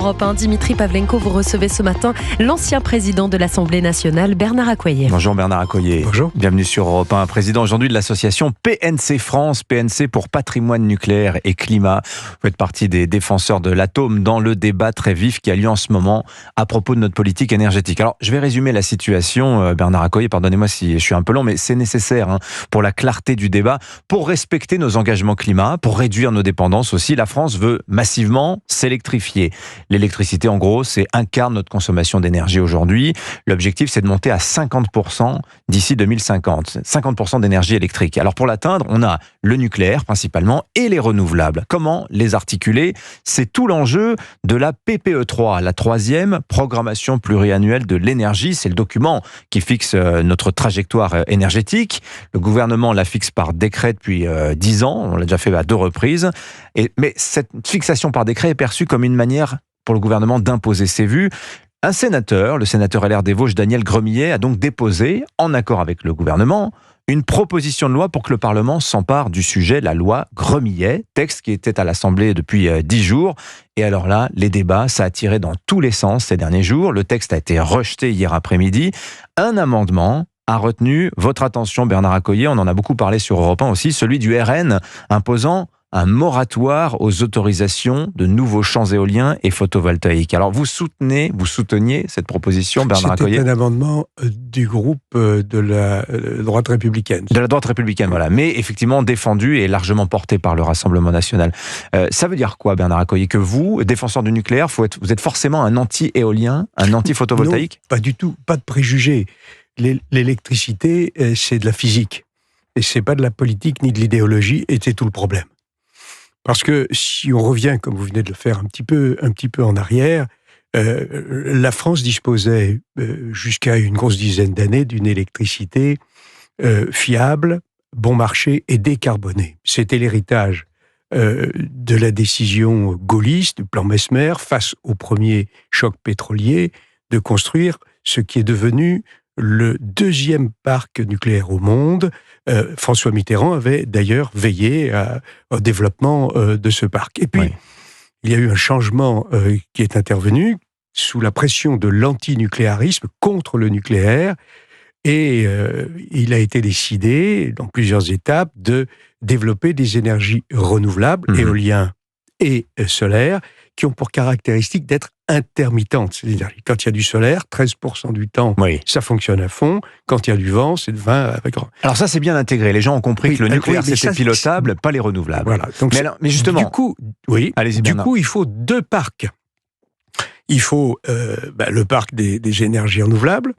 Europe 1, Dimitri Pavlenko, vous recevez ce matin l'ancien président de l'Assemblée nationale, Bernard Accoyer. Bonjour Bernard Accoyer. Bonjour. Bienvenue sur Europe 1, président aujourd'hui de l'association PNC France, PNC pour Patrimoine Nucléaire et Climat. Vous faites partie des défenseurs de l'atome dans le débat très vif qui a lieu en ce moment à propos de notre politique énergétique. Alors, je vais résumer la situation, Bernard Accoyer, pardonnez-moi si je suis un peu long, mais c'est nécessaire pour la clarté du débat, pour respecter nos engagements climat, pour réduire nos dépendances aussi. La France veut massivement s'électrifier. L'électricité, en gros, c'est un quart de notre consommation d'énergie aujourd'hui. L'objectif, c'est de monter à 50% d'ici 2050. 50% d'énergie électrique. Alors, pour l'atteindre, on a le nucléaire, principalement, et les renouvelables. Comment les articuler ? C'est tout l'enjeu de la PPE3, la troisième programmation pluriannuelle de l'énergie. C'est le document qui fixe notre trajectoire énergétique. Le gouvernement la fixe par décret depuis 10 ans. On l'a déjà fait à 2 reprises. Mais cette fixation par décret est perçue comme une manière pour le gouvernement d'imposer ses vues. Un sénateur, le sénateur LR des Vosges, Daniel Gremillet, a donc déposé, en accord avec le gouvernement, une proposition de loi pour que le Parlement s'empare du sujet, la loi Gremillet, texte qui était à l'Assemblée depuis 10 jours. Et alors là, les débats, ça a tiré dans tous les sens ces derniers jours. Le texte a été rejeté hier après-midi. Un amendement a retenu votre attention, Bernard Accoyer, on en a beaucoup parlé sur Europe 1 aussi, celui du RN, imposant un moratoire aux autorisations de nouveaux champs éoliens et photovoltaïques. Alors, vous souteniez cette proposition, Bernard Accoyer ? C'était un amendement du groupe de la droite républicaine. De la droite républicaine, voilà. Mais effectivement défendu et largement porté par le Rassemblement national. Ça veut dire quoi, Bernard Accoyer ? Que vous, défenseur du nucléaire, vous êtes forcément un anti-éolien, un anti-photovoltaïque ? Non, pas du tout, pas de préjugés. L'électricité, c'est de la physique. Et c'est pas de la politique ni de l'idéologie, et c'est tout le problème. Parce que si on revient, comme vous venez de le faire un petit peu en arrière, la France disposait jusqu'à une grosse dizaine d'années d'une électricité fiable, bon marché et décarbonée. C'était l'héritage de la décision gaulliste, du plan Messmer, face au premier choc pétrolier, de construire ce qui est devenu le deuxième parc nucléaire au monde. François Mitterrand avait d'ailleurs veillé au développement de ce parc. Et puis, il y a eu un changement qui est intervenu sous la pression de l'antinucléarisme contre le nucléaire. Et il a été décidé, dans plusieurs étapes, de développer des énergies renouvelables, éoliennes et solaires, qui ont pour caractéristique d'être intermittentes. C'est-à-dire, quand il y a du solaire, 13% du temps, ça fonctionne à fond. Quand il y a du vent, c'est de 20 avec... Alors ça, c'est bien intégré. Les gens ont compris que le nucléaire, c'était pilotable, pas les renouvelables. Voilà. Donc mais justement... Du coup, il faut 2 parcs. Il faut le parc des énergies renouvelables,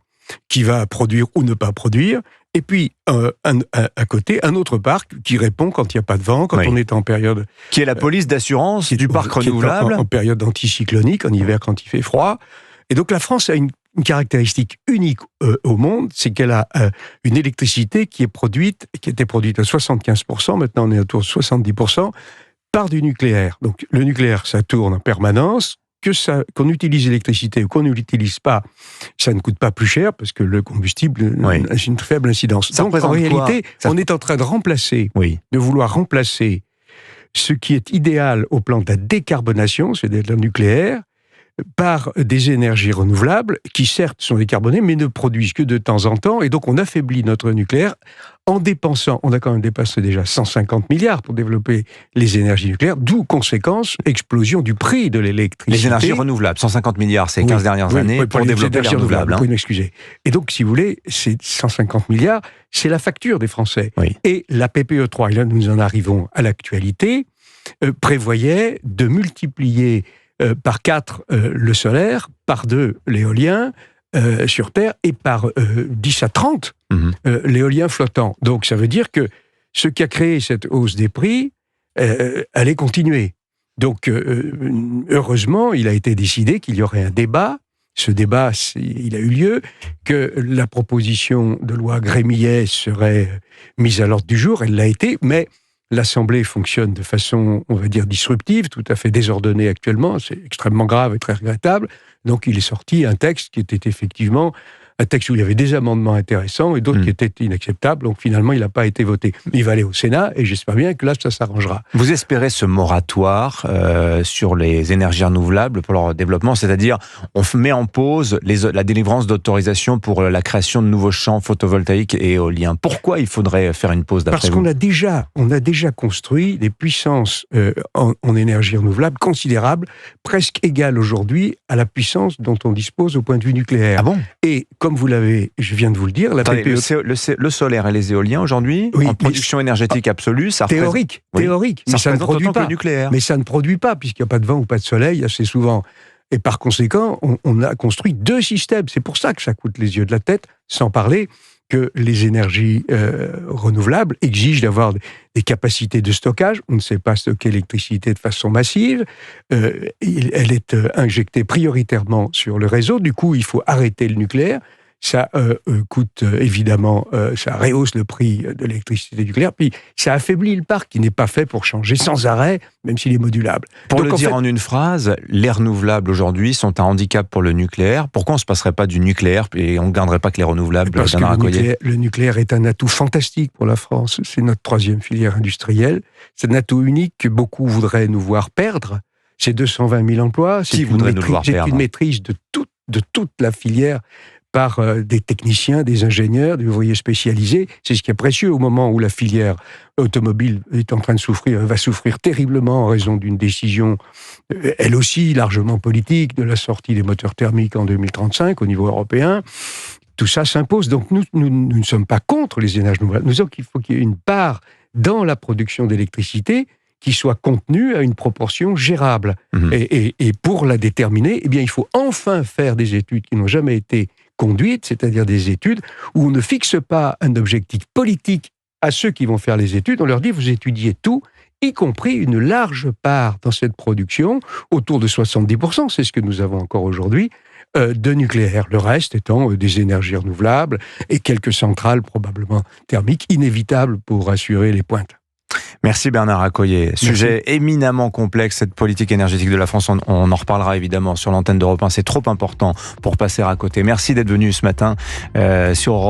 qui va produire ou ne pas produire, et puis à côté, un autre parc qui répond quand il n'y a pas de vent, quand on est en période... Qui est la police d'assurance du parc renouvelable. En période anticyclonique, en hiver quand il fait froid. Et donc la France a une caractéristique unique au monde, c'est qu'elle a une électricité qui était produite à 75%, maintenant on est autour de 70%, par du nucléaire. Donc le nucléaire, ça tourne en permanence. Qu'on utilise l'électricité ou qu'on ne l'utilise pas, ça ne coûte pas plus cher parce que le combustible a une très faible incidence. Donc en réalité, on est en train de vouloir remplacer ce qui est idéal au plan de la décarbonation, c'est-à-dire le nucléaire, par des énergies renouvelables qui certes sont décarbonées mais ne produisent que de temps en temps, et donc on affaiblit notre nucléaire en dépensant, on a quand même dépensé déjà 150 milliards pour développer les énergies nucléaires, d'où conséquence, explosion du prix de l'électricité. Les énergies renouvelables, 150 milliards ces 15 dernières années pour développer les renouvelables. Vous pouvez m'excuser. Et donc, si vous voulez, ces 150 milliards, c'est la facture des Français. Et la PPE3, et là nous en arrivons à l'actualité, prévoyait de multiplier par 4 le solaire, par 2 l'éolien sur Terre, et par 10 à 30 l'éolien flottant. Donc ça veut dire que ce qui a créé cette hausse des prix allait continuer. Donc heureusement, il a été décidé qu'il y aurait un débat. Ce débat, il a eu lieu, que la proposition de loi Gremillet serait mise à l'ordre du jour, elle l'a été, mais l'Assemblée fonctionne de façon, on va dire, disruptive, tout à fait désordonnée actuellement, c'est extrêmement grave et très regrettable. Donc il est sorti un texte qui était effectivement un texte où il y avait des amendements intéressants et d'autres qui étaient inacceptables. Donc finalement, il n'a pas été voté. Mais il va aller au Sénat et j'espère bien que là, ça s'arrangera. Vous espérez ce moratoire sur les énergies renouvelables pour leur développement, c'est-à-dire on met en pause la délivrance d'autorisation pour la création de nouveaux champs photovoltaïques et éoliens. Pourquoi il faudrait faire une pause d'après vous ? Parce qu'on a déjà construit des puissances en énergie renouvelable considérables, presque égales aujourd'hui à la puissance dont on dispose au point de vue nucléaire. Ah bon ? Et comme je viens de vous le dire, la PPE... Le solaire et les éoliens aujourd'hui, en production énergétique absolue, ça théorique, mais ça ne produit pas. Nucléaire. Mais ça ne produit pas, puisqu'il n'y a pas de vent ou pas de soleil assez souvent. Et par conséquent, on a construit 2 systèmes. C'est pour ça que ça coûte les yeux de la tête, sans parler que les énergies renouvelables exigent d'avoir des capacités de stockage. On ne sait pas stocker l'électricité de façon massive. Elle est injectée prioritairement sur le réseau. Du coup, il faut arrêter le nucléaire. Ça coûte évidemment, ça rehausse le prix de l'électricité nucléaire, puis ça affaiblit le parc qui n'est pas fait pour changer sans arrêt, même s'il est modulable. Pour le dire en une phrase, les renouvelables aujourd'hui sont un handicap pour le nucléaire. Pourquoi on ne se passerait pas du nucléaire et on ne garderait pas que les renouvelables? Parce que le nucléaire est un atout fantastique pour la France. C'est notre 3e filière industrielle. C'est un atout unique que beaucoup voudraient nous voir perdre. C'est 220 000 emplois. Qui voudrait nous voir perdre? C'est une maîtrise de toute la filière par des techniciens, des ingénieurs, des ouvriers spécialisés. C'est ce qui est précieux au moment où la filière automobile est en train de souffrir, va souffrir terriblement en raison d'une décision, elle aussi largement politique, de la sortie des moteurs thermiques en 2035 au niveau européen. Tout ça s'impose. Donc nous ne sommes pas contre les énergies renouvelables. Nous disons qu'il faut qu'il y ait une part dans la production d'électricité qui soit contenue à une proportion gérable. Et pour la déterminer, eh bien, il faut enfin faire des études qui n'ont jamais été conduites, c'est-à-dire des études où on ne fixe pas un objectif politique à ceux qui vont faire les études. On leur dit, vous étudiez tout, y compris une large part dans cette production, autour de 70%, c'est ce que nous avons encore aujourd'hui, de nucléaire. Le reste étant des énergies renouvelables et quelques centrales probablement thermiques, inévitables pour assurer les pointes. Merci Bernard Accoyer. Sujet éminemment complexe, cette politique énergétique de la France. On en reparlera évidemment sur l'antenne d'Europe 1. C'est trop important pour passer à côté. Merci d'être venu ce matin sur Europe 1.